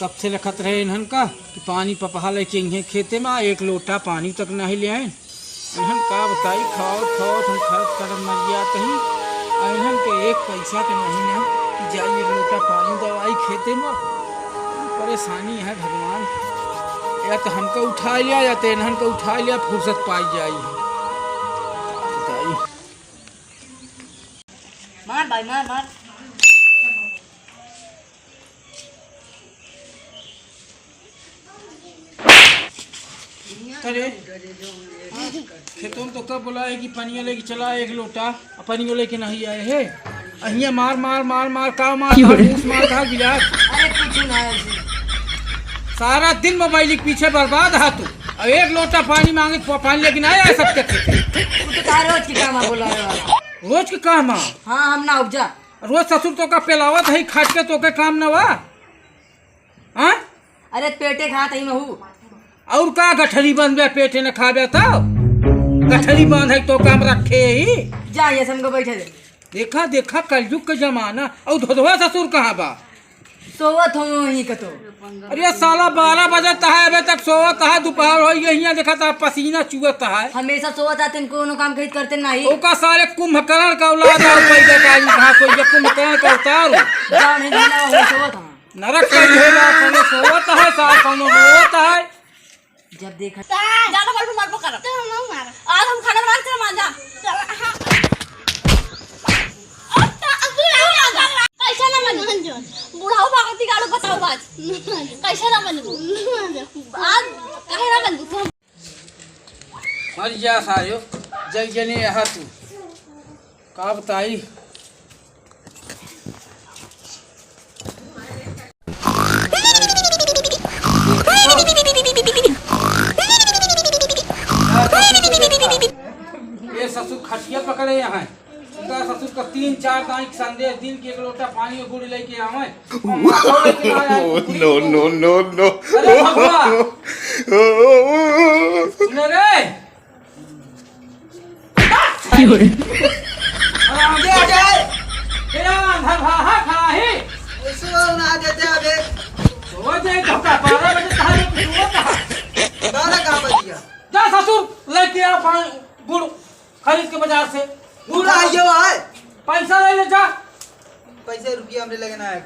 कब से रखत रहे इन्हन का कि पानी पपहा लेके इन्हें खेते में एक लोटा पानी तक नहीं ले आए। इन्हन का बताई खाओ खाओ हम खर्च कर मर गया कहीं इन्हन के एक पैसा के नहीं है कि जाइए एक लोटा पानी दवाई खेते में। परेशानी है भगवान, या तो हमको उठा लिया या तो इन्हन को उठा लिया फुर्सत पाई जाई है। बताई मार भाई मार मार। अरे खेतों में तो कब बोला है कि पनिया लेके चला एक लोटा, पनिया लेके नहीं आए है। अहिया मार मार मार मार का मार मार खा गिला। अरे कुछ ना सारा दिन मोबाइल के पीछे बर्बाद है तू। और एक लोटा पानी मांगे पानी लेके नहीं आए सबके खेते। रोज की काम बोला रोज के काम। हाँ हम ना उपजा रोज ससुर तो का पेलावत है खाट के तो के काम न वा। हाँ अरे पेटे खात ही महू और का गठरी बंद बे पेटे न खाबे तो गठरी बंद है तो काम रखे ही जा ये संग बैठे दे। देखा देखा कलयुग का जमाना। और धोधवा ससुर कहाँ बा? सोवत हो ही कतो। अरे साला 12 बजे है अबे तक सोवत है। दोपहर हो गई देखा था पसीना चुहत है। हमेशा सोवत आते कोनो काम खरीद करते नहीं। ओका सारे कुंभकर्ण का औलाद है पैदा का कहां कोई ये कुंभकर्ण का अवतार जाओ नहीं जाना हो सोवत हां नरक का हेला कोनो सोवत है साला कोनो रोवत है। जब देखा ज्यादा बल्ब मार पकड़ तो हम मार आज हम खाना बना के मान जा कैसा ना मन जो बुढ़ाओ भागती गाड़ो बताओ बात कैसा ना मन आज कहे ना मन तुम मर जा सायो जग जने यहां तू का बताई। ये ससुर खटिया पकड़े यहाँ ससुर का 3-4 दाई संदेश दिन के एक लोटा पानी और गुड़ लेके आवे। नो नो नो नो अरे भगवान सुन रे आगे आ जाए तेरा अंधर भाहा खड़ा है सो ना देते अबे वो जे घटा 12 बजे कहां तू कहां 12 कहां बज गया। जा ससुर लेके आ पानी गुड़ खरीद के बाजार से। गुड़ आइयो है पैसा ले जा। पैसे रुपया हमरे लगे ना है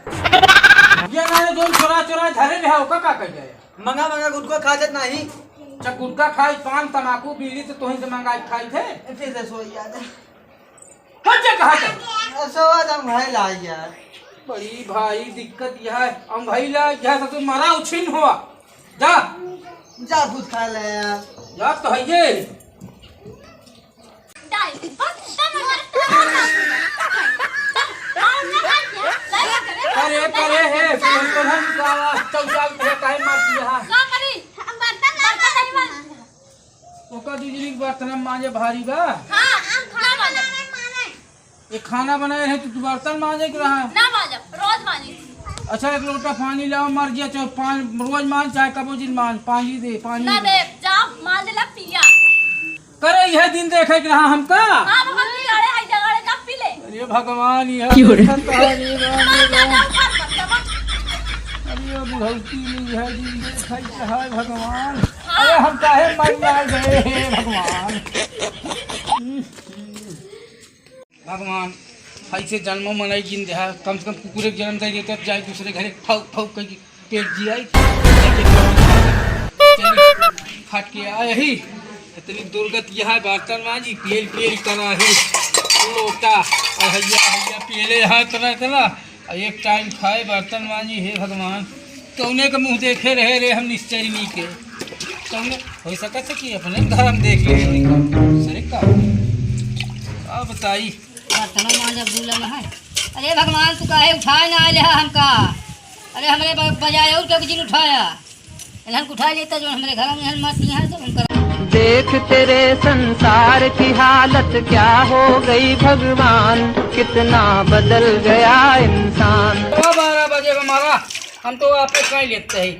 ये ना जो चोरा चोरा धरे ले हो का कर जाए। मंगा मंगा गुटका खाजत नहीं। अच्छा गुटखा खाई पान तमाकू बीड़ी तो तोही से मंगाई खाई थे। फिर से सो याद है हट कहा था सोवत हम भाई ला यार। बड़ी भाई दिक्कत यह है हम भाई ला यह सब मारा उछिन हुआ। जा जा खुद खा ले यार। जा तो है ये करे करे है प्रधान का चौचाल पे काहे मार दिया है। का करी हम बर्तन नहीं मान ओका दीदी के बर्तन मांजे भारी बा। हां हम खाना माने ये खाना बनाए है तो बर्तन मांजे के रहा ना मांजे रोज मांजे। अच्छा एक लोटा पानी लाओ मर गया चाहे पानी रोज मान चाहे कबो दिन मान पानी दे पानी ना दे जा मान ले पिया करे यह दिन देखे के रहा हमका। हां भगवान की अरे हाय जगह जा पी ले। अरे भगवान यह जा अरे बुढ़ौती नहीं है दिन देखे है भगवान। अरे हम काहे मर गए हे भगवान। भगवान ऐसे जन्मों मनाई जिन देहा कम से कम कुकुरे के जन्म दे देते जाए दूसरे घरे फौक फौक करके पेट जियाई फट के आए ही इतनी दुर्गत यह है बर्तन माजी पेल पेल करा है लोटा और हैया हैया पेले है तरह तरह एक टाइम खाए बर्तन माजी हे भगवान। कौने का मुँह देखे रहे रे हम निश्चयनी के कौने हो सकता कि अपने घर हम देख ले का बताई बर्तन मांज अब्दुल्ला में है। अरे भगवान तू काहे उठाए ना आले हमका। अरे हमरे बजाय और क्या जिन उठाया इन्हन उठा लेता जो हमारे घर में मत यहाँ सब हम देख तेरे संसार की हालत क्या हो गई भगवान, कितना बदल गया इंसान। 12 बजे हमारा हम तो आपको कहीं लेते हैं।